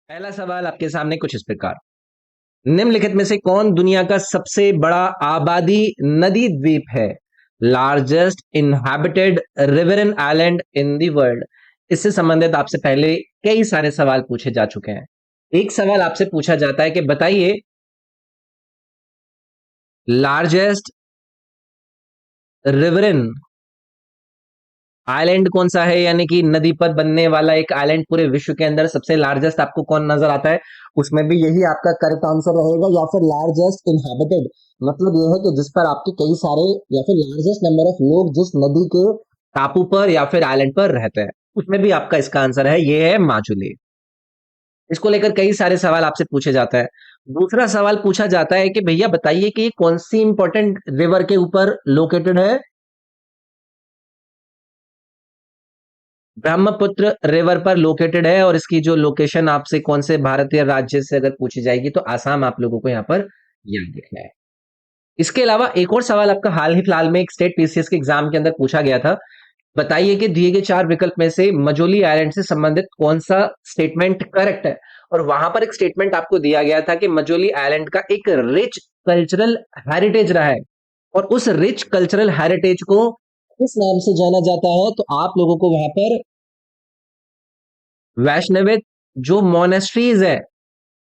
पहला सवाल आपके सामने कुछ इस प्रकार। निम्नलिखित में से कौन दुनिया का सबसे बड़ा आबादी नदी द्वीप है? Largest inhabited riverine island in the world. इससे संबंधित आपसे पहले कई सारे सवाल पूछे जा चुके हैं। एक सवाल आपसे पूछा जाता है कि बताइए लार्जेस्ट रिवरन आइलैंड कौन सा है, यानी कि नदी पर बनने वाला एक आइलैंड पूरे विश्व के अंदर सबसे लार्जेस्ट आपको कौन नजर आता है? उसमें भी यही आपका करेक्ट आंसर रहेगा, या फिर लार्जेस्ट इनहैबिटेड मतलब यह है कि जिस पर आपके कई सारे या फिर लार्जेस्ट नंबर ऑफ लोग जिस नदी के टापू पर या फिर आइलैंड पर रहते हैं, उसमें भी आपका इसका आंसर है, ये है माजुली। इसको लेकर कई सारे सवाल आपसे पूछे जाता है। दूसरा सवाल पूछा जाता है कि भैया बताइए कि ये कौन सी इंपॉर्टेंट रिवर के ऊपर लोकेटेड है? ब्रह्मपुत्र रिवर पर लोकेटेड है, और इसकी जो लोकेशन आपसे कौन से भारतीय राज्य से अगर पूछी जाएगी तो आसाम आप लोगों को यहाँ पर याद रखना है। इसके अलावा एक और सवाल आपका हाल ही फिलहाल में एक स्टेट पीसीएस के एग्जाम के अंदर पूछा गया था। बताइए कि दिए गए चार विकल्प में से मजोली आइलैंड से संबंधित कौन सा स्टेटमेंट करेक्ट है? और वहां पर एक स्टेटमेंट आपको दिया गया था कि मजोली आइलैंड का एक रिच कल्चरल हेरिटेज रहा है, और उस रिच कल्चरल हेरिटेज को किस नाम से जाना जाता है? तो आप लोगों को वहां पर वैष्णविक जो मोनेस्ट्रीज है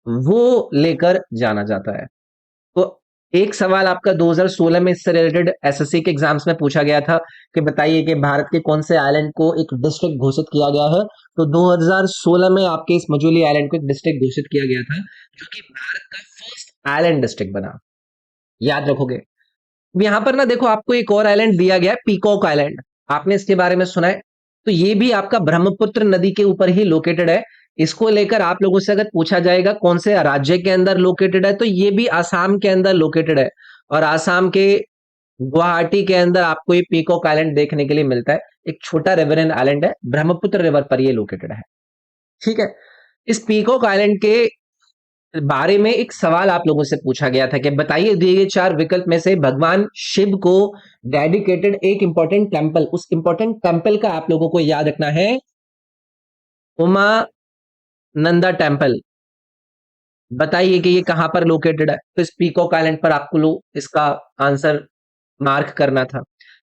वो लेकर जाना जाता है। तो एक सवाल आपका 2016 में इससे रिलेटेड एसएससी के एग्जाम्स में पूछा गया था कि बताइए कि भारत के कौन से आइलैंड को एक डिस्ट्रिक्ट घोषित किया गया है? तो 2016 में आपके इस मजूली आइलैंड को एक डिस्ट्रिक्ट घोषित किया गया था, जो कि भारत का फर्स्ट आइलैंड डिस्ट्रिक्ट बना। याद रखोगे। यहाँ पर ना देखो, आपको एक और आइलैंड दिया गया है, पीकॉक आइलैंड। आपने इसके बारे में सुना है? तो ये भी आपका ब्रह्मपुत्र नदी के ऊपर ही लोकेटेड है। इसको लेकर आप लोगों से अगर पूछा जाएगा कौन से राज्य के अंदर लोकेटेड है, तो ये भी आसाम के अंदर लोकेटेड है, और आसाम के गुवाहाटी के अंदर आपको ये पीकॉक आइलैंड देखने के लिए मिलता है। एक छोटा रिवरन आइलैंड है, ब्रह्मपुत्र रिवर पर ये लोकेटेड है। ठीक है। इस पीकॉक आइलैंड के बारे में एक सवाल आप लोगों से पूछा गया था कि बताइए दिए गए चार विकल्प में से भगवान शिव को डेडिकेटेड एक इंपॉर्टेंट टेम्पल, उस इंपॉर्टेंट टेम्पल का आप लोगों को याद रखना है, उमा नंदा टेम्पल। बताइए कि ये कहां पर लोकेटेड है? तो इस पीकॉक आइलैंड पर आपको इसका आंसर मार्क करना था।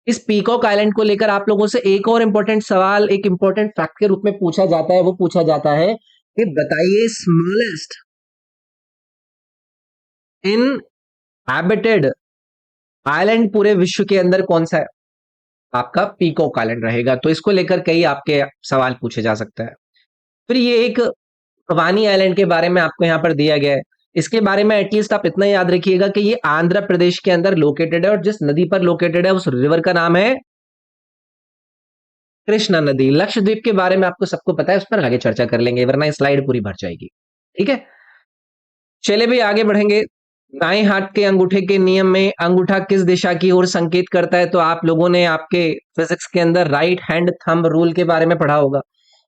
इस पीकॉक आइलैंड को लेकर आप लोगों से एक और इंपॉर्टेंट सवाल एक इंपॉर्टेंट फैक्ट के रूप में पूछा जाता है, वो पूछा जाता है कि बताइए स्मॉलेस्ट इन हैबिटेड आइलैंड पूरे विश्व के अंदर कौन सा है? आपका पीकॉक आइलैंड रहेगा। तो इसको लेकर कई आपके सवाल पूछे जा सकते हैं। फिर ये एक वानी आइलैंड के बारे में आपको यहाँ पर दिया गया है। इसके बारे में एटलीस्ट आप इतना याद रखिएगा कि ये आंध्र प्रदेश के अंदर लोकेटेड है, और जिस नदी पर लोकेटेड है उस रिवर का नाम है कृष्णा नदी। लक्षद्वीप के बारे में आपको सबको पता है, उस पर आगे चर्चा कर लेंगे, वरना ये स्लाइड पूरी भर जाएगी। ठीक है, चले भी आगे बढ़ेंगे। दाएं हाथ के अंगूठे के नियम में अंगूठा किस दिशा की ओर संकेत करता है? तो आप लोगों ने आपके फिजिक्स के अंदर राइट हैंड थंब रूल के बारे में पढ़ा होगा,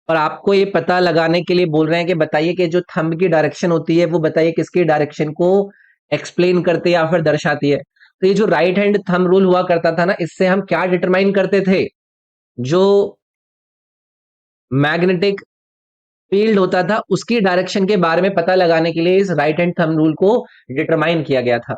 और आपको ये पता लगाने के लिए बोल रहे हैं कि बताइए कि जो थंब की डायरेक्शन होती है वो बताइए किसकी डायरेक्शन को एक्सप्लेन करती है या फिर दर्शाती है? तो ये जो राइट हैंड थंब रूल हुआ करता था ना, इससे हम क्या डिटरमाइन करते थे? जो मैग्नेटिक फील्ड होता था उसकी डायरेक्शन के बारे में पता लगाने के लिए इस राइट हैंड थंब रूल को डिटरमाइन किया गया था।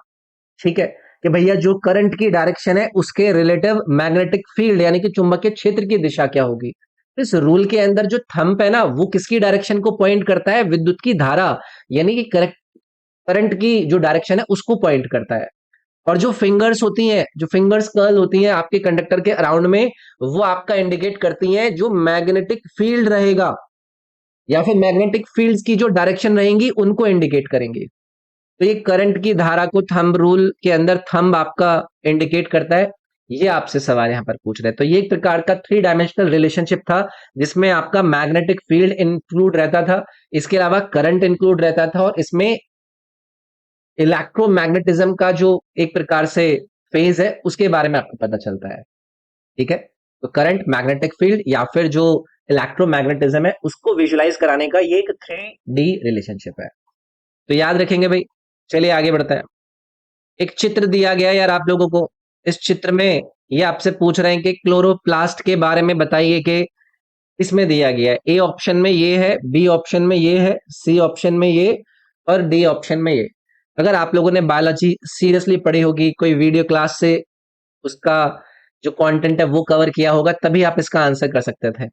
ठीक है, कि भैया जो करंट की डायरेक्शन है उसके रिलेटिव मैग्नेटिक फील्ड यानी कि चुंबकीय क्षेत्र की दिशा क्या होगी? इस रूल के अंदर जो थंब है ना, वो किसकी डायरेक्शन को पॉइंट करता है? विद्युत की धारा यानी कि करेक्ट करंट की जो डायरेक्शन है उसको पॉइंट करता है। और जो फिंगर्स होती हैं, जो फिंगर्स कर्ल होती हैं आपके कंडक्टर के अराउंड में, वो आपका इंडिकेट करती हैं जो मैग्नेटिक फील्ड रहेगा या फिर मैग्नेटिक फील्ड्स की जो डायरेक्शन रहेंगी उनको इंडिकेट करेंगे। तो ये करंट की धारा को थंब रूल के अंदर थंब आपका इंडिकेट करता है। ये आपसे सवाल यहाँ पर पूछ रहे हैं। तो ये एक प्रकार का थ्री डायमेंशनल रिलेशनशिप था, जिसमें आपका मैग्नेटिक फील्ड इंक्लूड रहता था, इसके अलावा करंट इंक्लूड रहता था, और इसमें इलेक्ट्रोमैग्नेटिज्म का जो एक प्रकार से फेज है उसके बारे में आपको पता चलता है। ठीक है, तो करंट, मैग्नेटिक फील्ड या फिर जो इलेक्ट्रोमैग्नेटिज्म है उसको विजुलाइज कराने का ये एक 3D रिलेशनशिप है। तो याद रखेंगे भाई। चलिए आगे बढ़ते हैं। एक चित्र दिया गया है यार आप लोगों को। इस चित्र में ये आपसे पूछ रहे हैं कि क्लोरोप्लास्ट के बारे में बताइए कि इसमें दिया गया है। ए ऑप्शन में ये है, बी ऑप्शन में ये है, सी ऑप्शन में ये और डी ऑप्शन में ये। अगर आप लोगों ने बायोलॉजी सीरियसली पढ़ी होगी, कोई वीडियो क्लास से उसका जो कंटेंट है वो कवर किया होगा, तभी आप इसका आंसर कर सकते थे।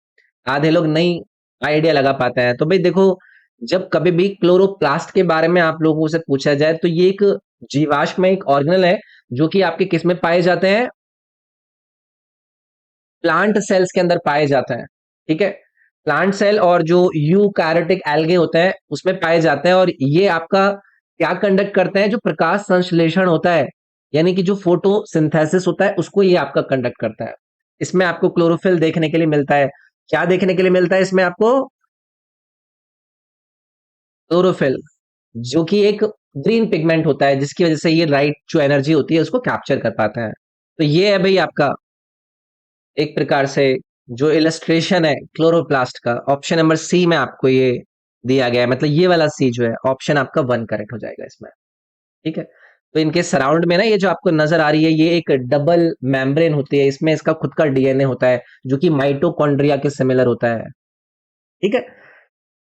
आधे लोग नहीं आइडिया लगा पाते हैं। तो भाई देखो, जब कभी भी क्लोरोप्लास्ट के बारे में आप लोगों से पूछा जाए तो ये एक जीवाश्म में एक ऑर्गेनल है जो कि आपके किस में पाए जाते हैं, प्लांट सेल्स के अंदर पाए जाते हैं। ठीक है, प्लांट सेल और जो यूकैरियोटिक एल्गे होते हैं उसमें पाए जाते हैं। और ये आपका क्या कंडक्ट करते हैं, जो प्रकाश संश्लेषण होता है, यानी कि जो फोटोसिंथेसिस होता है, उसको ये आपका कंडक्ट करता है। इसमें आपको क्लोरोफिल देखने के लिए मिलता है। क्या देखने के लिए मिलता है इसमें आपको? क्लोरोफिल, जो कि एक ग्रीन पिगमेंट होता है, जिसकी वजह से ये लाइट जो एनर्जी होती है उसको कैप्चर कर पाता है। तो ये है भाई आपका एक प्रकार से जो इलस्ट्रेशन है क्लोरोप्लास्ट का। ऑप्शन नंबर सी में आपको ये दिया गया है, मतलब ये वाला सी जो है ऑप्शन आपका वन करेक्ट हो जाएगा इसमें। ठीक है, तो इनके सराउंड में ना ये जो आपको नजर आ रही है, ये एक डबल मेम्ब्रेन होती है, इसमें इसका खुद का डीएनए होता है जो कि माइटोकॉन्ड्रिया के सिमिलर होता है। ठीक है,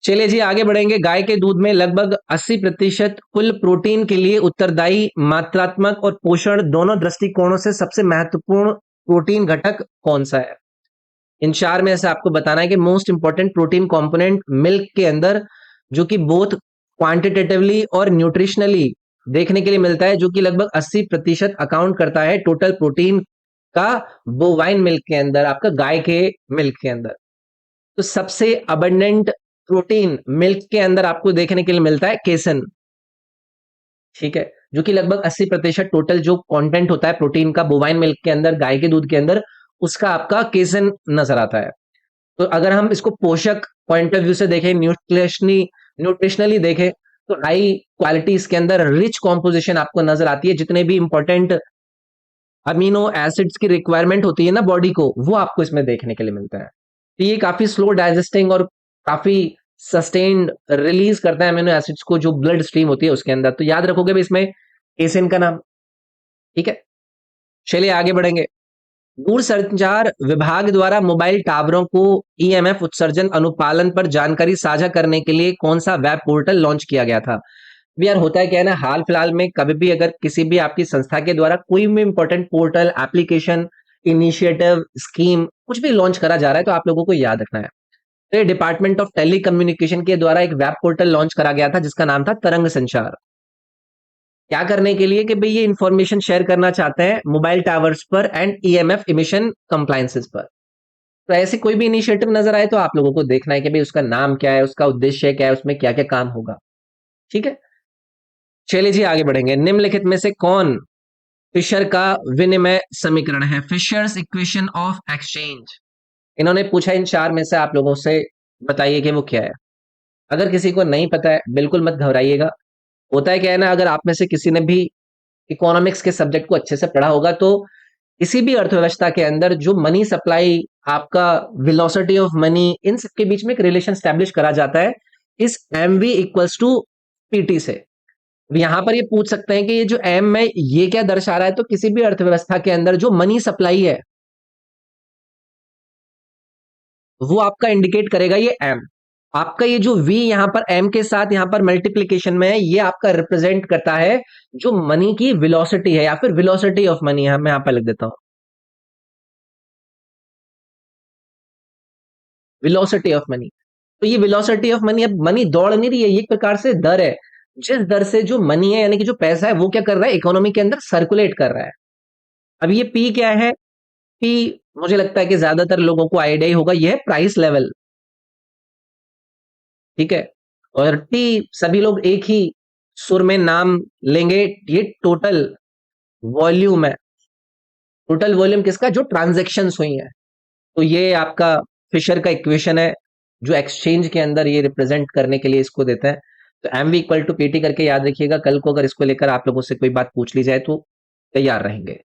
चलिए जी आगे बढ़ेंगे। गाय के दूध में लगभग 80% कुल प्रोटीन के लिए उत्तरदायी मात्रात्मक और पोषण दोनों दृष्टिकोणों से सबसे महत्वपूर्ण प्रोटीन घटक कौन सा है? इन चार में से आपको बताना है कि most important protein component milk के अंदर, जो कि बोथ क्वांटिटेटिवली और न्यूट्रिशनली देखने के लिए मिलता है, जो कि लगभग 80% अकाउंट करता है टोटल प्रोटीन का बोवाइन मिल्क के अंदर, आपका गाय के मिल्क के अंदर। तो सबसे अबंडेंट प्रोटीन मिल्क के अंदर आपको देखने के लिए मिलता है केसन। ठीक है, जो कि लगभग 80% टोटल जो कंटेंट होता है प्रोटीन का बोवाइन मिल्क के अंदर, गाय के दूध के अंदर, उसका आपका केसन नजर आता है। तो अगर हम इसको पोषक पॉइंट ऑफ व्यू से देखें, न्यूट्रिशनली देखें, तो हाई क्वालिटी इसके अंदर रिच कॉम्पोजिशन आपको नजर आती है। जितने भी इंपॉर्टेंट अमीनो एसिड्स की रिक्वायरमेंट होती है ना बॉडी को, वो आपको इसमें देखने के लिए मिलता है। तो ये काफी स्लो डाइजेस्टिंग और काफी सस्टेन्ड रिलीज करता है अमीनो एसिड्स को, जो ब्लड स्ट्रीम होती है उसके अंदर। तो याद रखोगे भी इसमें केसिन का नाम। ठीक है, चलिए आगे बढ़ेंगे। दूरसंचार विभाग द्वारा मोबाइल टावरों को ईएमएफ उत्सर्जन अनुपालन पर जानकारी साझा करने के लिए कौन सा वेब पोर्टल लॉन्च किया गया था? भी यार होता है क्या है ना, हाल फिलहाल में कभी भी अगर किसी भी आपकी संस्था के द्वारा कोई भी important portal, application, initiative, scheme कुछ भी लॉन्च करा जा रहा है, तो आप लोगों को याद रखना है। तो डिपार्टमेंट ऑफ टेली कम्युनिकेशन के द्वारा एक वेब पोर्टल लॉन्च करा गया था जिसका नाम था तरंग संचार। क्या करने के लिए? कि भाई ये इंफॉर्मेशन शेयर करना चाहते हैं मोबाइल टावर्स पर एंड ईएमएफ इमिशन कंप्लायंसेस पर। तो ऐसे कोई भी इनिशिएटिव नजर आए तो आप लोगों को देखना है कि भाई उसका नाम क्या है, उसका उद्देश्य क्या है, उसमें क्या क्या काम होगा। ठीक है, चलिए जी आगे बढ़ेंगे। निम्नलिखित में से कौन फिशर का विनिमय समीकरण है? Fisher's equation of exchange. इन्होंने पूछा इन चार में से आप लोगों से, बताइए कि वो क्या है। अगर किसी को नहीं पता है बिल्कुल मत घबराइएगा। होता है क्या है ना, अगर आप में से किसी ने भी इकोनॉमिक्स के सब्जेक्ट को अच्छे से पढ़ा होगा, तो किसी भी अर्थव्यवस्था के अंदर जो मनी सप्लाई, आपका वेलोसिटी ऑफ मनी, इन सबके बीच में एक रिलेशन स्टैब्लिश करा जाता है इस M V equals to PT से। अब यहां पर ये पूछ सकते हैं कि ये जो एम है ये क्या दर्शा रहा है? तो किसी भी अर्थव्यवस्था के अंदर जो मनी सप्लाई है वो आपका इंडिकेट करेगा ये एम। आपका ये जो वी यहां पर एम के साथ यहां पर मल्टीप्लीकेशन में है, ये आपका रिप्रेजेंट करता है जो मनी की वेलोसिटी है, या फिर वेलोसिटी ऑफ मनी है। मैं यहां पर लिख देता हूं वेलोसिटी ऑफ मनी। तो ये वेलोसिटी ऑफ मनी, अब मनी दौड़ नहीं रही है, ये एक प्रकार से दर है। जिस दर से जो मनी है, यानी कि जो पैसा है, वो क्या कर रहा है, इकोनॉमी के अंदर सर्कुलेट कर रहा है। अब ये पी क्या है? पी मुझे लगता है कि ज्यादातर लोगों को आइडिया ही होगा, ये है प्राइस लेवल। ठीक है, और टी सभी लोग एक ही सुर में नाम लेंगे, ये टोटल वॉल्यूम है। टोटल वॉल्यूम किसका? जो ट्रांजेक्शन्स हुई है। तो ये आपका फिशर का इक्वेशन है जो एक्सचेंज के अंदर ये रिप्रेजेंट करने के लिए इसको देते हैं। तो M V equal to PT करके याद रखिएगा, कल को अगर इसको लेकर आप लोगों से कोई बात पूछ ली जाए तो तैयार रहेंगे।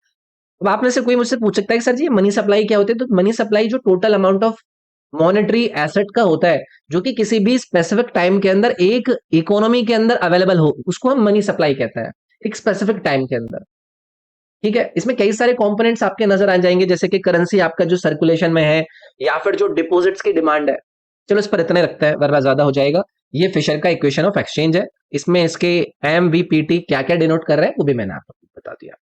अब आप में से कोई मुझसे पूछ सकता है कि सर जी मनी सप्लाई क्या होती है? तो मनी सप्लाई जो total amount of monetary asset का होता है, जो कि किसी भी स्पेसिफिक टाइम के अंदर एक इकोनॉमी के अंदर अवेलेबल हो, उसको हम मनी सप्लाई कहते हैं, एक स्पेसिफिक टाइम के अंदर। ठीक है, इसमें कई सारे कंपोनेंट्स आपके नजर आ जाएंगे, जैसे कि करेंसी आपका जो सर्कुलेशन में है, या फिर जो डिपॉजिट्स की डिमांड है। चलो इस पर इतने रखते हैं वरना ज्यादा हो जाएगा। ये फिशर का इक्वेशन ऑफ एक्सचेंज है। इसमें इसके एमवीपीटी क्या क्या डिनोट कर रहे हैं वो भी मैंने आपको बता दिया।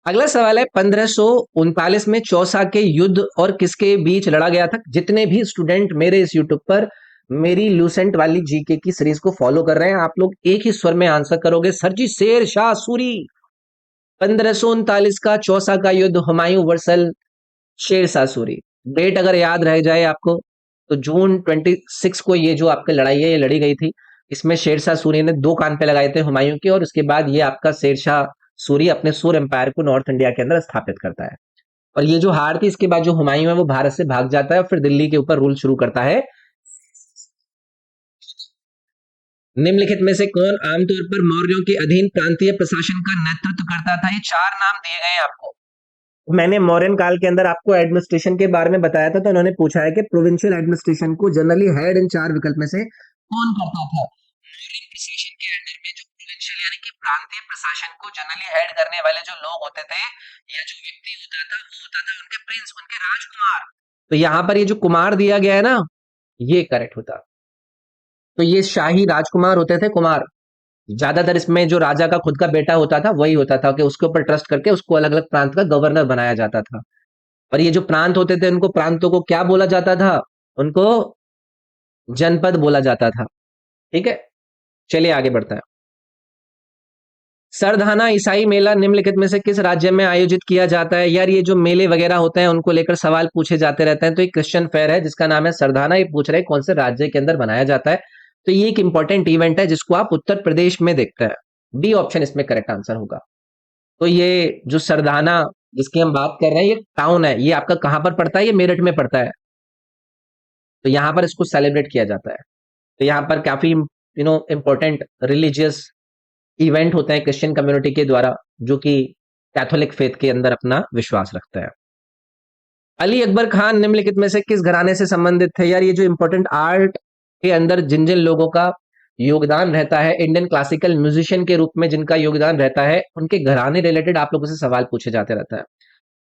अगला सवाल है, 1539 में चौसा के युद्ध और किसके बीच लड़ा गया था? जितने भी स्टूडेंट मेरे इस यूट्यूब पर मेरी लूसेंट वाली जीके की सीरीज को फॉलो कर रहे हैं, आप लोग एक ही स्वर में आंसर करोगे, सर जी शेर शाह सूरी। 1539 का चौसा का युद्ध, हुमायूं वर्सेस शेर शाह सूरी। डेट अगर याद रह जाए आपको, तो जून 26 को ये जो आपकी लड़ाई है ये लड़ी गई थी। इसमें शेर शाह सूरी ने 2 कान पे लगाए थे हुमायूं के, और उसके बाद ये आपका शेर शाह सूरी अपने सूर एम्पायर को नॉर्थ इंडिया के अंदर स्थापित करता है। और ये जो हार थी, इसके बाद जो हुमायूं है वो भारत से भाग जाता है और फिर दिल्ली के ऊपर रूल शुरू करता है। निम्नलिखित में से कौन आमतौर पर मौर्यों के अधीन प्रांतीय प्रशासन का नेतृत्व करता था? ये 4 नाम दिए गए हैं आपको। मैंने मौर्यन काल के अंदर आपको एडमिनिस्ट्रेशन के बारे में बताया था, तो उन्होंने पूछा है कि प्रोविंशियल एडमिनिस्ट्रेशन को जनरली हेड इन 4 विकल्प में से कौन करता था? मौर्यन प्रशासन के अंडर में जो प्रोविंशियल यानी कि प्रांतीय प्रशासन को जनरली हेड करने वाले जो लोग होते थे, या जो व्यक्ति होता था, वो होता था उनके प्रिंस, उनके राजकुमार। तो यहाँ पर ये जो कुमार दिया गया है ना, ये करेक्ट होता। तो ये शाही राजकुमार होते थे, कुमार। ज्यादातर इसमें जो राजा का खुद का बेटा होता था वही होता था, कि उसके ऊपर ट्रस्ट करके उसको अलग अलग प्रांत का गवर्नर बनाया जाता था। और ये जो प्रांत होते थे, उनको प्रांतों को क्या बोला जाता था? उनको जनपद बोला जाता था। ठीक है, चलिए आगे बढ़ता है। सरधाना ईसाई मेला निम्नलिखित में से किस राज्य में आयोजित किया जाता है? यार ये जो मेले वगैरह होते हैं उनको लेकर सवाल पूछे जाते रहते हैं, तो एक क्रिश्चियन फेयर है जिसका नाम है सरधाना। ये पूछ रहे हैं कौन से राज्य के अंदर बनाया जाता है। तो ये एक इंपॉर्टेंट इवेंट है जिसको आप उत्तर प्रदेश में देखते हैं। बी ऑप्शन इसमें करेक्ट आंसर होगा। तो ये जो सरधाना जिसकी हम बात कर रहे हैं, ये टाउन है, ये आपका कहां पर पड़ता है? ये मेरठ में पड़ता है। तो यहां पर इसको सेलिब्रेट किया जाता है। तो यहाँ पर काफी इंपॉर्टेंट रिलीजियस इवेंट होते हैं क्रिश्चियन कम्युनिटी के द्वारा, जो कि कैथोलिक फेथ के अंदर अपना विश्वास रखता है। अली अकबर खान निम्नलिखित में से किस घराने से संबंधित थे? यार ये जो इंपॉर्टेंट आर्ट के अंदर जिन जिन लोगों का योगदान रहता है, इंडियन क्लासिकल म्यूजिशियन के रूप में जिनका योगदान रहता है, उनके घराने रिलेटेड आप लोगों से सवाल पूछे जाते रहता है।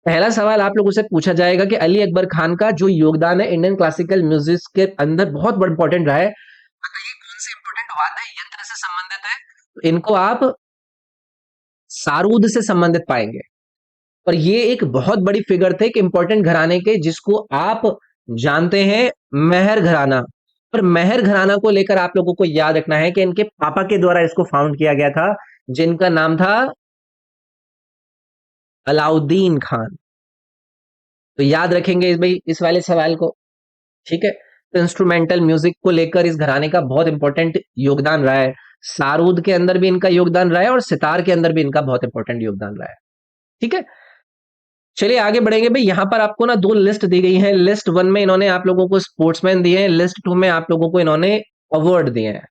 पहला सवाल आप लोगों से पूछा जाएगा कि अली अकबर खान का जो योगदान है इंडियन क्लासिकल म्यूजिक के अंदर बहुत बड़ा इंपॉर्टेंट रहा है, बताइए कौन से इंपॉर्टेंट वाद्य यंत्र से संबंधित है? तो इनको आप सारूद से संबंधित पाएंगे। और ये एक बहुत बड़ी फिगर थे, एक इंपॉर्टेंट घराने के, जिसको आप जानते हैं मेहर घराना। पर मेहर घराना को लेकर आप लोगों को याद रखना है कि इनके पापा के द्वारा इसको फाउंड किया गया था, जिनका नाम था अलाउद्दीन खान। तो याद रखेंगे इस भाई इस वाले सवाल को। ठीक है, तो इंस्ट्रूमेंटल म्यूजिक को लेकर इस घराने का बहुत इंपॉर्टेंट योगदान रहा है। सारूद के अंदर भी इनका योगदान रहा है और सितार के अंदर भी इनका बहुत इंपॉर्टेंट योगदान रहा है। ठीक है, चलिए आगे बढ़ेंगे भाई। यहां पर आपको ना 2 लिस्ट दी गई है। लिस्ट 1 में इन्होंने आप लोगों को स्पोर्ट्समैन दिए हैं, लिस्ट 2 में आप लोगों को इन्होंने अवार्ड दिए हैं।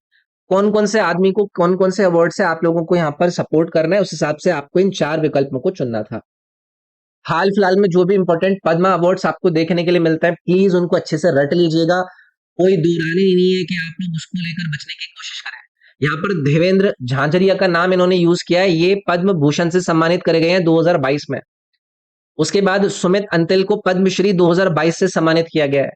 कौन कौन से आदमी को कौन कौन से अवार्ड से आप लोगों को यहाँ पर सपोर्ट करना है, उस हिसाब से आपको इन 4 विकल्पों को चुनना था। हाल फिलहाल में जो भी इंपॉर्टेंट पद्मा अवार्ड्स आपको देखने के लिए मिलता है, प्लीज उनको अच्छे से रट लीजिएगा। कोई दूरानी ही नहीं है कि आप लोग उसको लेकर बचने की कोशिश करें। यहाँ पर देवेंद्र झांझरिया का नाम इन्होंने यूज किया है, ये पद्म भूषण से सम्मानित करे गए हैं 2022 में। उसके बाद सुमित अंतिल को पद्मश्री 2022 से सम्मानित किया गया है।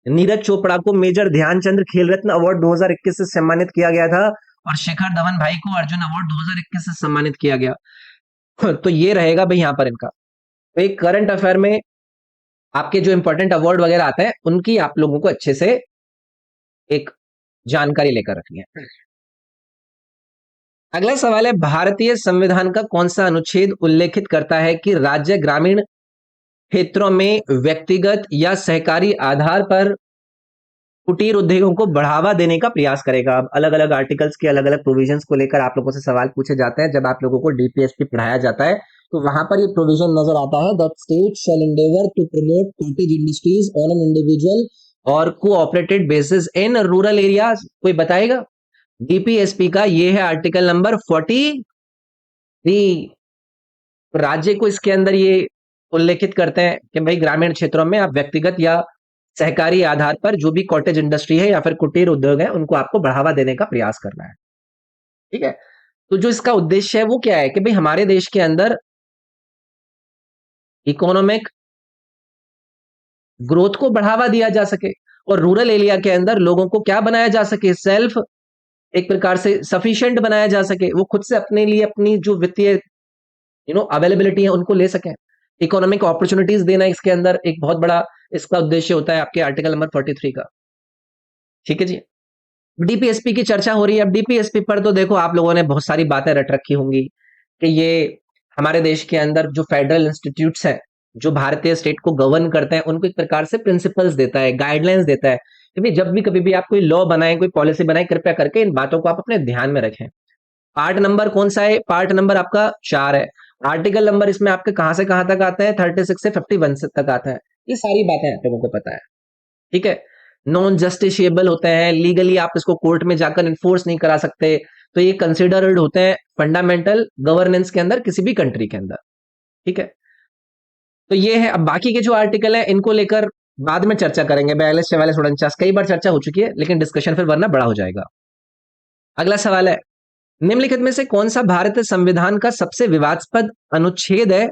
नीरज चोपड़ा को मेजर ध्यानचंद्र खेल रत्न अवार्ड 2021 से सम्मानित किया गया था, और शिखर धवन भाई को अर्जुन अवार्ड 2021 से सम्मानित किया गया। तो ये रहेगा भाई यहाँ पर इनका। तो एक करंट अफेयर में आपके जो इंपॉर्टेंट अवार्ड वगैरह आते हैं, उनकी आप लोगों को अच्छे से एक जानकारी लेकर रखनी है। अगला सवाल है, भारतीय संविधान का कौन सा अनुच्छेद उल्लेखित करता है कि राज्य ग्रामीण क्षेत्रों में व्यक्तिगत या सहकारी आधार पर कुटीर उद्योगों को बढ़ावा देने का प्रयास करेगा? अब अलग अलग आर्टिकल्स के अलग अलग प्रोविजंस को लेकर आप लोगों से सवाल पूछे जाते हैं। जब आप लोगों को डीपीएसपी पढ़ाया जाता है, तो वहां पर ये प्रोविजन नजर आता है, that state shall endeavour to promote cottage industries on an individual और cooperated basis in rural areas. कोई बताएगा? डीपीएसपी का ये है आर्टिकल नंबर 43। राज्य को इसके अंदर ये उल्लेखित करते हैं कि भाई ग्रामीण क्षेत्रों में आप व्यक्तिगत या सहकारी आधार पर जो भी कॉटेज इंडस्ट्री है या फिर कुटीर उद्योग है, उनको आपको बढ़ावा देने का प्रयास करना है। ठीक है, तो जो इसका उद्देश्य है वो क्या है कि भाई हमारे देश के अंदर इकोनॉमिक ग्रोथ को बढ़ावा दिया जा सके और रूरल एरिया के अंदर लोगों को क्या बनाया जा सके, सेल्फ एक प्रकार से सफिशिएंट बनाया जा सके, वो खुद से अपने लिए अपनी जो वित्तीय अवेलेबिलिटी है उनको ले सकें। इकोनॉमिक अपॉर्चुनिटीज देना इसके अंदर एक बहुत बड़ा इसका उद्देश्य होता है आपके आर्टिकल नंबर 43 का। ठीक है जी। डीपीएसपी की चर्चा हो रही है। अब डीपीएसपी पर तो देखो आप लोगों ने बहुत सारी बातें रट रखी होंगी कि ये हमारे देश के अंदर जो फेडरल इंस्टीट्यूट्स हैं जो भारतीय स्टेट को गवर्न करते हैं उनको एक प्रकार से प्रिंसिपल्स देता है, गाइडलाइंस देता है कि भाई जब भी कभी भी आप कोई लॉ बनाए, कोई पॉलिसी बनाए, कृपया करके इन बातों को आप अपने ध्यान में रखें। पार्ट नंबर कौन सा है? पार्ट नंबर आपका 4 है। आर्टिकल नंबर इसमें आपके कहां से कहां तक आता है? 36 से 51 तक आता है। ये सारी बातें आप लोगों को पता है। ठीक है। नॉन जस्टिशिएबल होते हैं, लीगली आप इसको कोर्ट में जाकर इन्फोर्स नहीं करा सकते, तो ये कंसिडर्ड होते हैं फंडामेंटल गवर्नेंस के अंदर किसी भी कंट्री के अंदर। ठीक है। तो ये है। अब बाकी के जो आर्टिकल है इनको लेकर बाद में चर्चा करेंगे। 42, 44, 49 कई बार चर्चा हो चुकी है, लेकिन डिस्कशन फिर वरना बड़ा हो जाएगा। अगला सवाल है, निम्नलिखित में से कौन सा भारतीय संविधान का सबसे विवादास्पद अनुच्छेद है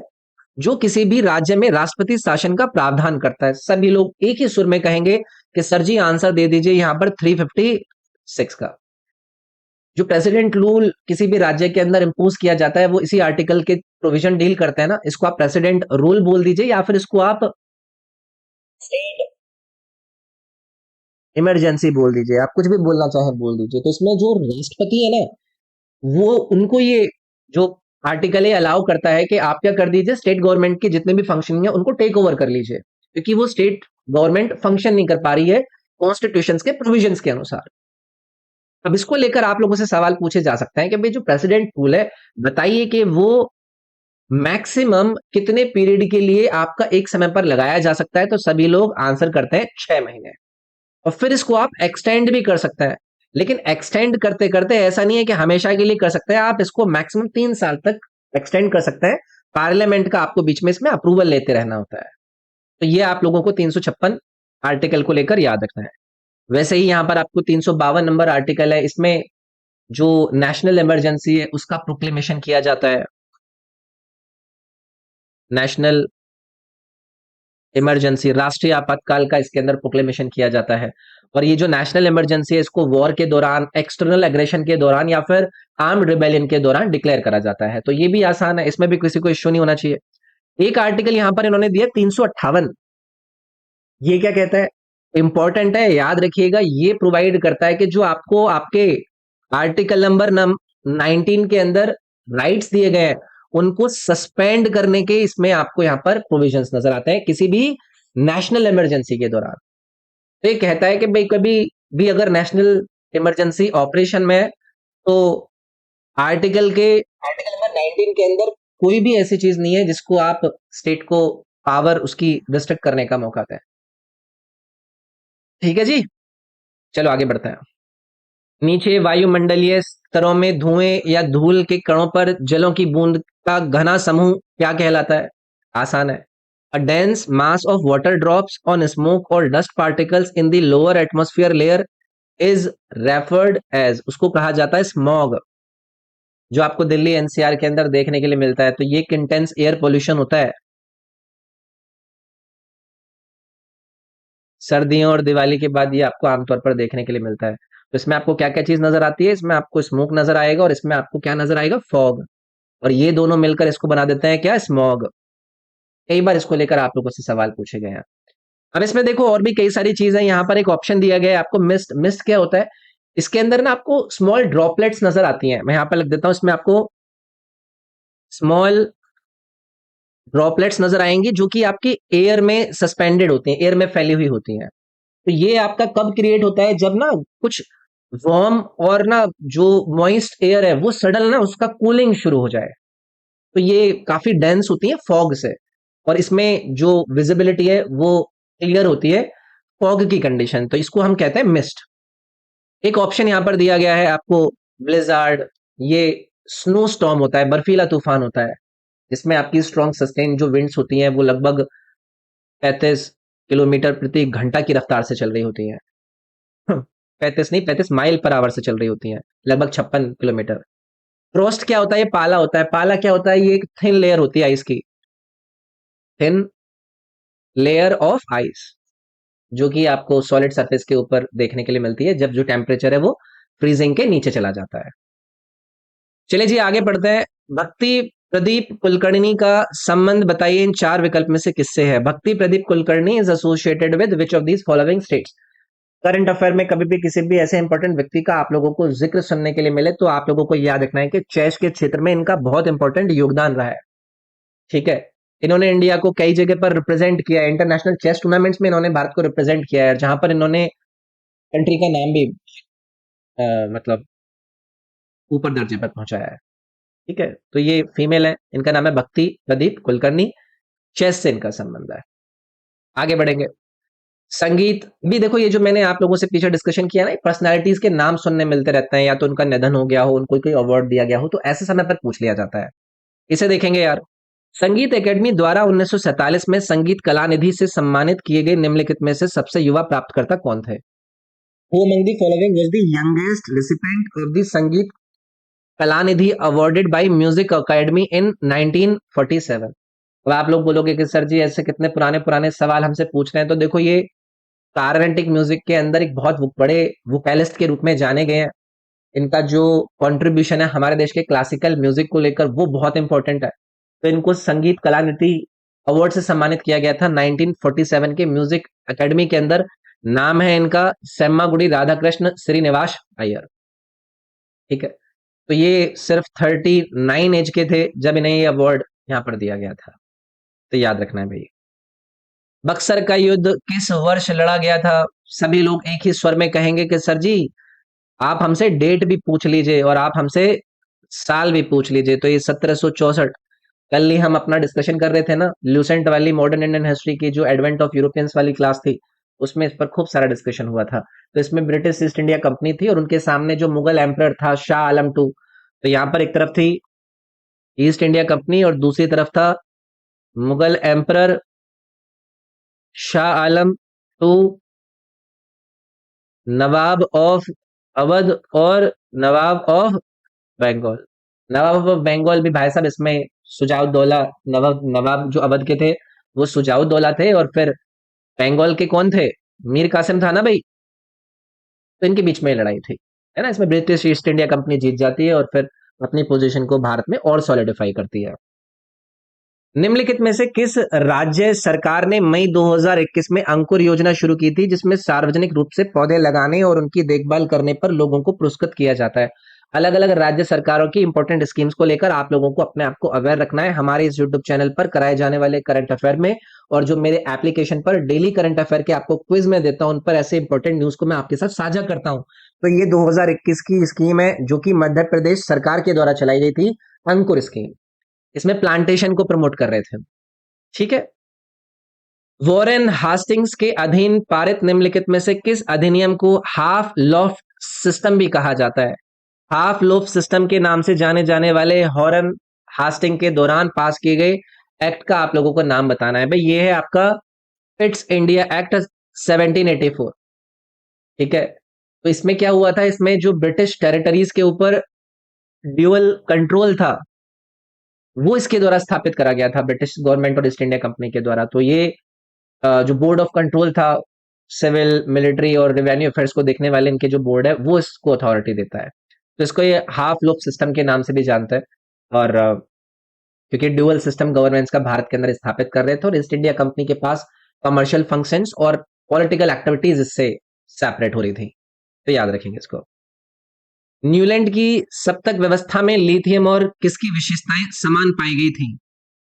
जो किसी भी राज्य में राष्ट्रपति शासन का प्रावधान करता है? सभी लोग एक ही सुर में कहेंगे कि सर जी आंसर दे दीजिए यहां पर 356 का। जो प्रेसिडेंट रूल किसी भी राज्य के अंदर इंपोज किया जाता है वो इसी आर्टिकल के प्रोविजन डील करते हैं ना। इसको आप प्रेसिडेंट रूल बोल दीजिए या फिर इसको आप स्टेट इमरजेंसी बोल दीजिए, आप कुछ भी बोलना चाहे बोल दीजिए। तो इसमें जो राष्ट्रपति है ना, वो उनको ये जो आर्टिकल ये अलाउ करता है कि आप क्या कर दीजिए, स्टेट गवर्नमेंट के जितने भी फंक्शनिंग है उनको टेक ओवर कर लीजिए, क्योंकि वो स्टेट गवर्नमेंट फंक्शन नहीं कर पा रही है कॉन्स्टिट्यूशन के प्रोविजंस के अनुसार। अब इसको लेकर आप लोगों से सवाल पूछे जा सकते हैं कि भाई जो प्रेसिडेंट रूल है, बताइए कि वो मैक्सिमम कितने पीरियड के लिए आपका एक समय पर लगाया जा सकता है? तो सभी लोग आंसर करते हैं 6 महीने। और फिर इसको आप एक्सटेंड भी कर सकते हैं, लेकिन एक्सटेंड करते करते ऐसा नहीं है कि हमेशा के लिए कर सकते हैं, आप इसको मैक्सिमम 3 साल तक एक्सटेंड कर सकते हैं। पार्लियामेंट का आपको बीच में इसमें अप्रूवल लेते रहना होता है। तो ये आप लोगों को 356 आर्टिकल को लेकर याद रखना है। वैसे ही यहां पर आपको 352 नंबर आर्टिकल है, इसमें जो नेशनल इमरजेंसी है उसका प्रोक्लेमेशन किया जाता है। नेशनल इमरजेंसी, राष्ट्रीय आपातकाल का इसके अंदर प्रोक्लेमेशन किया जाता है। और ये जो नेशनल इमरजेंसी है इसको वॉर के दौरान, एक्सटर्नल एग्रेशन के दौरान या फिर आर्म्ड रिबेलियन के दौरान डिक्लेयर करा जाता है। तो ये भी आसान है, इसमें भी किसी को इश्यू नहीं होना चाहिए। एक आर्टिकल यहां पर इन्होंने दिया 358। ये क्या कहता है? इंपॉर्टेंट है, याद रखिएगा। ये प्रोवाइड करता है कि जो आपको आपके आर्टिकल नंबर 19 के अंदर राइट्स दिए गए हैं उनको सस्पेंड करने के इसमें आपको यहां पर प्रोविजंस नजर आते हैं किसी भी नेशनल इमरजेंसी के दौरान। तो ये कहता है कि भाई कभी भी अगर नेशनल इमरजेंसी ऑपरेशन में है तो आर्टिकल नंबर 19 के अंदर कोई भी ऐसी चीज नहीं है जिसको आप स्टेट को पावर उसकी रिस्ट्रिक्ट करने का मौका दें। ठीक है जी। चलो आगे बढ़ते हैं। नीचे वायुमंडलीय स्तरों में धुएं या धूल के कणों पर जलों की बूंद का घना समूह क्या कहलाता है? आसान है। A dense mass of water drops on smoke और dust particles in the lower atmosphere layer is referred as, उसको कहा जाता है स्मॉग, जो आपको दिल्ली एनसीआर के अंदर देखने के लिए मिलता है। तो ये एक इंटेंस एयर पोल्यूशन होता है। सर्दियों और दिवाली के बाद ये आपको आमतौर पर देखने के लिए मिलता है। तो इसमें आपको क्या क्या चीज नजर आती है? इसमें आपको स्मोक नजर आएगा और इसमें आपको क्या नजर आएगा? फॉग। और ये दोनों मिलकर इसको बना देते हैं क्या? स्मॉग। कई बार इसको लेकर आप लोगों से सवाल पूछे गए हैं। अब इसमें देखो और भी कई सारी चीजें, यहाँ पर एक ऑप्शन दिया गया है आपको मिस्ट। मिस्ट क्या होता है? इसके अंदर ना आपको स्मॉल ड्रॉपलेट्स नजर आती हैं। मैं यहाँ पर लिख देता हूँ, इसमें आपको स्मॉल ड्रॉपलेट्स नजर आएंगी जो कि आपकी एयर में सस्पेंडेड होती हैं, एयर में फैली हुई होती हैं। तो ये आपका कब क्रिएट होता है? जब ना कुछ वार्म और ना जो मॉइस्ट एयर है वो सडन ना उसका कूलिंग शुरू हो जाए। तो ये काफी डेंस होती है फॉग से, और इसमें जो विजिबिलिटी है वो क्लियर होती है फॉग की कंडीशन। तो इसको हम कहते हैं मिस्ट। एक ऑप्शन यहां पर दिया गया है आपको ब्लिजार्ड। ये स्नो स्टॉर्म होता है, बर्फीला तूफान होता है, जिसमें आपकी स्ट्रॉन्ग सस्टेन जो विंड्स होती हैं वो लगभग 35 किलोमीटर प्रति घंटा की रफ्तार से चल रही होती हैं। 35 नहीं, 35 माइल पर आवर से चल रही होती हैं, लगभग 56 किलोमीटर। फ्रॉस्ट क्या होता है? ये पाला होता है। पाला क्या होता है? ये एक थिन लेयर होती है आइस की, थिन लेयर ऑफ आइस, जो कि आपको सॉलिड सरफेस के ऊपर देखने के लिए मिलती है जब जो टेम्परेचर है वो फ्रीजिंग के नीचे चला जाता है। चलिए जी आगे बढ़ते हैं। भक्ति प्रदीप कुलकर्णी का संबंध बताइए इन चार विकल्प में से किससे है? भक्ति Pradeep Kulkarni is associated with which of these following states? Current affair में कभी भी किसी भी ऐसे इंपॉर्टेंट व्यक्ति का आप लोगों को जिक्र सुनने के लिए मिले तो आप लोगों को याद रखना है कि चेस के क्षेत्र में इनका बहुत इंपॉर्टेंट योगदान रहा है। ठीक है, इन्होंने इंडिया को कई जगह पर रिप्रेजेंट किया है, इंटरनेशनल चेस टूर्नामेंट्स में इन्होंने भारत को रिप्रेजेंट किया है, जहां पर इन्होंने कंट्री का नाम भी मतलब ऊपर दर्जे पर पहुंचाया है। ठीक है, तो ये फीमेल है, इनका नाम है भक्ति प्रदीप कुलकर्णी, चेस से इनका संबंध है। आगे बढ़ेंगे। संगीत भी देखो, ये जो मैंने आप लोगों से पीछे डिस्कशन किया ना, पर्सनालिटीज के नाम सुनने मिलते रहते हैं, या तो उनका निधन हो गया हो, उनको कोई अवार्ड दिया गया हो, तो ऐसे समय पर पूछ लिया जाता है। इसे देखेंगे यार। संगीत एकेडमी द्वारा 1947 में संगीत कला निधि से सम्मानित किए गए निम्नलिखित में से सबसे युवा प्राप्तकर्ता कौन थे? Who among the following was the youngest recipient of the संगीत कला निधि awarded by Music Academy in 1947? अब आप लोग बोलोगे कि सर जी ऐसे कितने पुराने पुराने सवाल हमसे पूछ रहे हैं, तो देखो ये कार्नेटिक म्यूजिक के अंदर एक बहुत बड़े वोकलिस्ट के रूप में जाने गए हैं। इनका जो कंट्रीब्यूशन है हमारे देश के क्लासिकल म्यूजिक को लेकर वो बहुत इंपॉर्टेंट है। तो इनको संगीत कलानिधि अवार्ड से सम्मानित किया गया था 1947 के म्यूजिक एकेडमी के अंदर। नाम है इनका सेम्मागुडी राधाकृष्ण श्रीनिवास अय्यर। ठीक है, तो ये सिर्फ 39 एज के थे जब इन्हें ये अवार्ड यहाँ पर दिया गया था, तो याद रखना है भाई। बक्सर का युद्ध किस वर्ष लड़ा गया था? सभी लोग एक ही स्वर में कहेंगे कि सर जी आप हमसे डेट भी पूछ लीजिए और आप हमसे साल भी पूछ लीजिए, तो ये 1764। कल ही हम अपना डिस्कशन कर रहे थे ना ल्यूसेंट वाली मॉडर्न इंडियन हिस्ट्री की, जो एडवेंट ऑफ यूरोपियंस वाली क्लास थी, उसमें इस पर खूब सारा डिस्कशन हुआ था। तो इसमें ब्रिटिश ईस्ट इंडिया कंपनी थी और उनके सामने जो मुगल एम्परर था शाह आलम टू, तो यहाँ पर एक तरफ थी ईस्ट इंडिया कंपनी और दूसरी तरफ था Mughal emperor Shah Alam two, Nawab of Awadh और नवाब ऑफ बंगाल। नवाब ऑफ बंगाल भी भाई साहब इसमें सुजाउद्दौला, नवाब नवाब जो अवध के थे वो सुजाउद्दौला थे, और फिर बंगाल के कौन थे? मीर कासिम था ना भाई। तो इनके बीच में लड़ाई थी, है ना। इसमें ब्रिटिश ईस्ट इंडिया कंपनी जीत जाती है और फिर अपनी पोजीशन को भारत में और सॉलिडिफाई करती है। निम्नलिखित में से किस राज्य सरकार ने मई 2021 में अंकुर योजना शुरू की थी, जिसमें सार्वजनिक रूप से पौधे लगाने और उनकी देखभाल करने पर लोगों को पुरस्कृत किया जाता है? अलग अलग राज्य सरकारों की इंपॉर्टेंट स्कीम्स को लेकर आप लोगों को अपने आप को अवेयर रखना है हमारे इस यूट्यूब चैनल पर कराए जाने वाले करंट अफेयर में, और जो मेरे एप्लीकेशन पर डेली करंट अफेयर के आपको क्विज में देता हूं, उन पर ऐसे इंपॉर्टेंट न्यूज को मैं आपके साथ साझा करता हूं। तो ये 2021 की स्कीम है जो कि मध्य प्रदेश सरकार के द्वारा चलाई गई थी, अंकुर स्कीम। इसमें प्लांटेशन को प्रमोट कर रहे थे। ठीक है। वॉरेन हास्टिंग्स के अधीन पारित निम्नलिखित में से किस अधिनियम को हाफ लॉफ्ट सिस्टम भी कहा जाता है? हाफ लोफ सिस्टम के नाम से जाने जाने वाले हॉरन हास्टिंग के दौरान पास किए गए एक्ट का आप लोगों को नाम बताना है भाई। ये है आपका पिट्स इंडिया एक्ट 1784। ठीक है, तो इसमें क्या हुआ था? इसमें जो ब्रिटिश टेरिटरीज के ऊपर ड्यूअल कंट्रोल था वो इसके द्वारा स्थापित करा गया था, ब्रिटिश गवर्नमेंट और ईस्ट इंडिया कंपनी के द्वारा। तो ये जो बोर्ड ऑफ कंट्रोल था, सिविल मिलिट्री और रेवेन्यू अफेयर्स को देखने वाले इनके जो बोर्ड है वो इसको अथॉरिटी देता है। तो इसको ये हाफ लोक सिस्टम के नाम से भी जानते हैं। और क्योंकि ड्यूअल सिस्टम गवर्नेंस का भारत के अंदर स्थापित कर रहे थे और ईस्ट इंडिया कंपनी के पास कमर्शियल फंक्शंस और पॉलिटिकल एक्टिविटीज इससे सेपरेट हो रही थी, तो याद रखेंगे इसको। न्यूलैंड की सप्तक व्यवस्था में लिथियम और किसकी विशेषताएं समान पाई गई थी?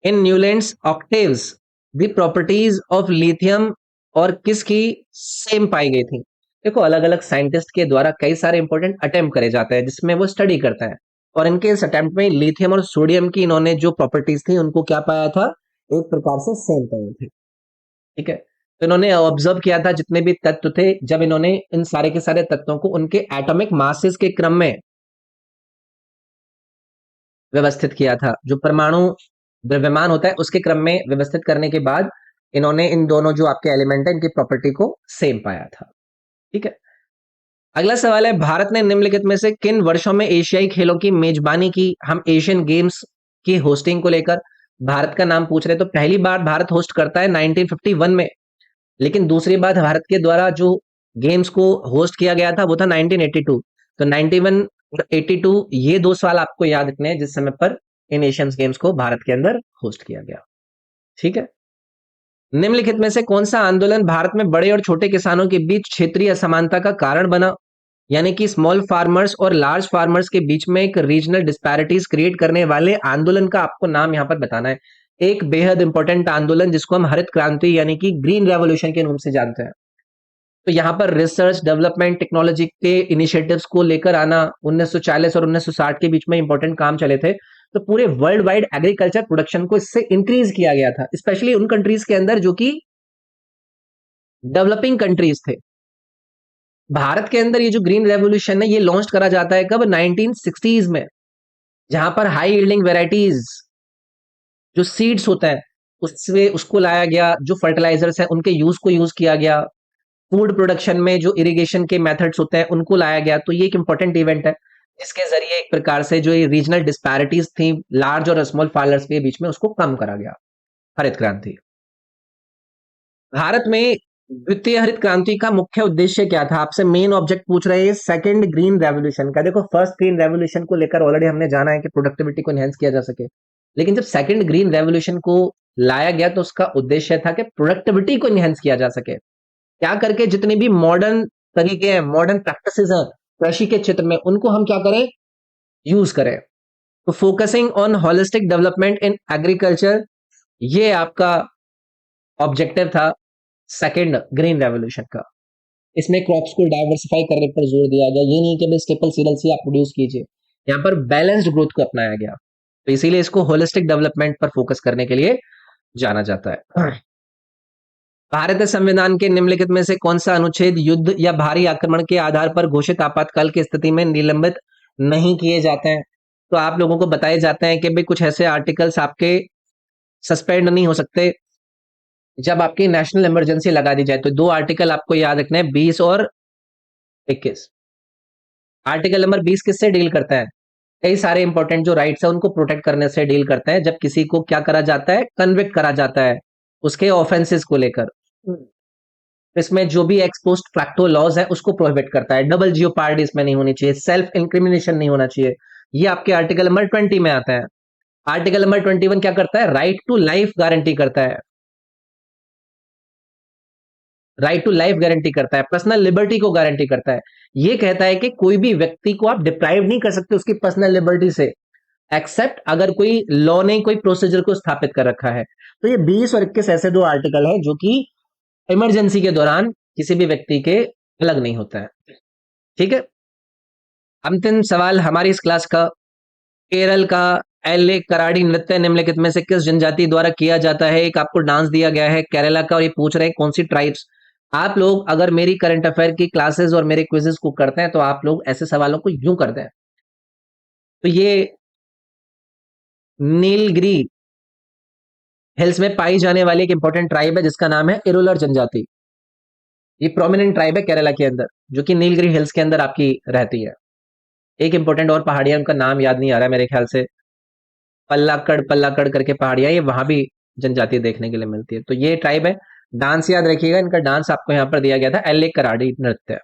In Newlands octaves the properties of lithium और किसकी सेम पाई गई थी? देखो अलग अलग साइंटिस्ट के द्वारा कई सारे इंपॉर्टेंट अटेम्प्ट करे जाते हैं जिसमें वो स्टडी करता है, और इनके इस अटेम्प्ट में लिथियम और सोडियम की इन्होंने जो प्रॉपर्टीज थी उनको क्या पाया था? एक प्रकार से सेम पाए थे। ठीक है, तो इन्होंने ऑब्जर्व किया था जितने भी तत्व थे, जब इन्होंने इन सारे के सारे तत्वों को उनके एटॉमिक मासेस के क्रम में व्यवस्थित किया था, जो परमाणु द्रव्यमान होता है उसके क्रम में व्यवस्थित करने के बाद इन्होंने इन दोनों जो आपके एलिमेंट है इनकी प्रॉपर्टी को सेम पाया था। ठीक है, अगला सवाल है, भारत ने निम्नलिखित में से किन वर्षों में एशियाई खेलों की मेजबानी की? हम एशियन गेम्स की होस्टिंग को लेकर भारत का नाम पूछ रहे हैं। तो पहली बार भारत होस्ट करता है 1951 में, लेकिन दूसरी बार भारत के द्वारा जो गेम्स को होस्ट किया गया था वो था 1982। तो 91 और 82 ये 2 साल आपको याद रखने हैं जिस समय पर इन एशियन गेम्स को भारत के अंदर होस्ट किया गया। ठीक है। निम्नलिखित में से कौन सा आंदोलन भारत में बड़े और छोटे किसानों के बीच क्षेत्रीय असमानता का कारण बना? यानी कि स्मॉल फार्मर्स और लार्ज फार्मर्स के बीच में एक रीजनल डिस्पैरिटीज क्रिएट करने वाले आंदोलन का आपको नाम यहाँ पर बताना है। एक बेहद इंपॉर्टेंट आंदोलन जिसको हम हरित क्रांति यानी कि ग्रीन रेवोल्यूशन के नाम से जानते हैं। तो यहाँ पर रिसर्च डेवलपमेंट टेक्नोलॉजी के इनिशिएटिव्स को लेकर आना 1940 और 1960 के बीच में इंपॉर्टेंट काम चले थे। तो पूरे वर्ल्ड वाइड एग्रीकल्चर प्रोडक्शन को इससे इंक्रीज किया गया था, स्पेशली उन कंट्रीज के अंदर जो कि डेवलपिंग कंट्रीज थे। भारत के अंदर ये जो ग्रीन रेवोल्यूशन है ये लॉन्च करा जाता है कब? 1960s में, जहां पर हाई यील्डिंग वेराइटीज जो सीड्स होता है उससे उसको लाया गया, जो फर्टिलाइजर्स है उनके यूज को यूज किया गया, फूड प्रोडक्शन में जो इरिगेशन के मेथड्स होते हैं उनको लाया गया। तो ये एक इंपॉर्टेंट इवेंट है जिसके जरिए एक प्रकार से जो ये रीजनल डिस्पैरिटीज थी लार्ज और स्मॉल फार्मर्स के बीच में उसको कम करा गया। हरित क्रांति। भारत में द्वितीय हरित क्रांति का मुख्य उद्देश्य क्या था? आपसे मेन ऑब्जेक्ट पूछ रहे हैं सेकंड ग्रीन रेवोल्यूशन का। देखो, फर्स्ट ग्रीन रेवोल्यूशन को लेकर ऑलरेडी हमने जाना है कि प्रोडक्टिविटी को एनहेंस किया जा सके, लेकिन जब सेकंड ग्रीन रेवोल्यूशन को लाया गया तो उसका उद्देश्य था कि प्रोडक्टिविटी को एनहेंस किया जा सके। क्या करके? जितनी भी मॉडर्न तरीके हैं, मॉडर्न प्रैक्टिसेस हैं कृषि के क्षेत्र में, उनको हम क्या करें? यूज करें। तो focusing on holistic development in agriculture, ये आपका ऑब्जेक्टिव था सेकंड ग्रीन रेवोल्यूशन का। इसमें क्रॉप्स को डाइवर्सिफाई करने पर जोर दिया गया। ये नहीं कि बस स्टेपल सीरियल्स ही आप प्रोड्यूस कीजिए, यहाँ पर बैलेंस्ड ग्रोथ को अपनाया गया। तो इसीलिए इसको होलिस्टिक डेवलपमेंट पर फोकस करने के लिए जाना जाता है। भारतीय संविधान के निम्नलिखित में से कौन सा अनुच्छेद युद्ध या भारी आक्रमण के आधार पर घोषित आपातकाल की स्थिति में निलंबित नहीं किए जाते हैं? तो आप लोगों को बताए जाते हैं कि भाई कुछ ऐसे आर्टिकल्स आपके सस्पेंड नहीं हो सकते जब आपकी नेशनल इमरजेंसी लगा दी जाए। तो 2 आर्टिकल आपको याद रखने हैं, 20 और 21। आर्टिकल नंबर 20 किससे डील करता है? कई सारे इंपॉर्टेंट जो राइट्स है उनको प्रोटेक्ट करने से डील करता है, जब किसी को क्या करा जाता है? कन्विक्ट करा जाता है उसके ऑफेंसेस को लेकर। इसमें जो भी एक्सपोस्ट फैक्टो लॉज है उसको प्रोहिबिट करता है। डबल जियोपार्डी इसमें नहीं होनी चाहिए, सेल्फ इंक्रिमिनेशन नहीं होना चाहिए। ये आपके आर्टिकल नंबर 20 में आता है। आर्टिकल नंबर 21 क्या करता है? राइट टू लाइफ गारंटी करता है। राइट टू लाइफ गारंटी करता है, पर्सनल लिबर्टी को गारंटी करता है। ये कहता है कि कोई भी व्यक्ति को आप डिप्राइव नहीं कर सकते उसकी पर्सनल लिबर्टी से, एक्सेप्ट अगर कोई लॉ ने कोई प्रोसीजर को स्थापित कर रखा है। तो ये 20 और 21 ऐसे 2 आर्टिकल हैं जो कि इमरजेंसी के दौरान किसी भी व्यक्ति के अलग नहीं होता है। ठीक है। अंतिम सवाल हमारी इस क्लास का, केरल का एले कराड़ी नृत्य निम्नलिखित में से किस जनजाति द्वारा किया जाता है? एक आपको डांस दिया गया है केरला का और ये पूछ रहे हैं कौन सी ट्राइब्स। आप लोग अगर मेरी करंट अफेयर की क्लासेस और मेरे क्विजेस को करते हैं तो आप लोग ऐसे सवालों को यूं करते हैं। तो ये नीलगिरी हिल्स में पाई जाने वाली एक इंपॉर्टेंट ट्राइब है जिसका नाम है इरुलर जनजाति। ये प्रोमिनेंट ट्राइब है केरला के अंदर जो कि नीलगिरी हिल्स के अंदर आपकी रहती है। एक इंपॉर्टेंट और पहाड़ियां, उनका नाम याद नहीं आ रहा है मेरे ख्याल से, पल्लाकड़ पल्लाकड़ करके पहाड़ियां, ये वहां भी जनजाति देखने के लिए मिलती है। तो ये ट्राइब है। डांस याद रखिएगा, इनका डांस आपको यहाँ पर दिया गया था, एले कराड़ी नृत्य।